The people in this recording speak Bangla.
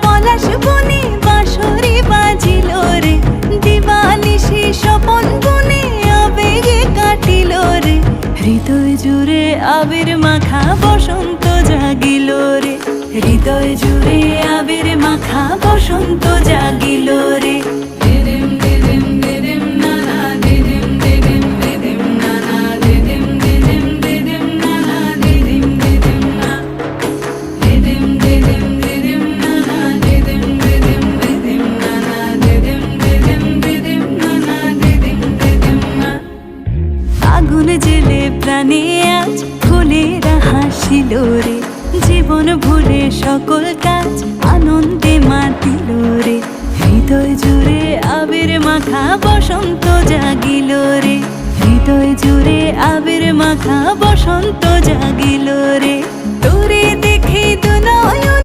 পলাশ বনে বাঁশরি বাজিল রে, দিবানিশি স্বপন বনে আবেগে কাটিল রে। হৃদয় জুড়ে আবির মাখা বসন্ত জাগিল রে, হৃদয় জুড়ে আবির মাখা বসন্ত জাগিল রে। দিদিম দিদিম দিদিম নানা, দিদিম দিদিম দিদিম নানা, দিদিম দিদিম দিদিম নানা, দিদিম দিদিম না, দিদিম দিদিম দিদিম নানা, দিদিম দিদিম দিদিম নানা, দিদিম দিদিম দিদিম নানা, দিদিম দিদিম না। আগুন জেলে প্রাণে আজ ফুলেরা হাসিল রে, জীবন ভুলে সকল কাজ আনন্দে মাতিল রে। হৃদয় জুড়ে আবির মাখা বসন্ত জাগিল রে, হৃদয় জুড়ে আবির মাখা বসন্ত জাগিল রে। তোরে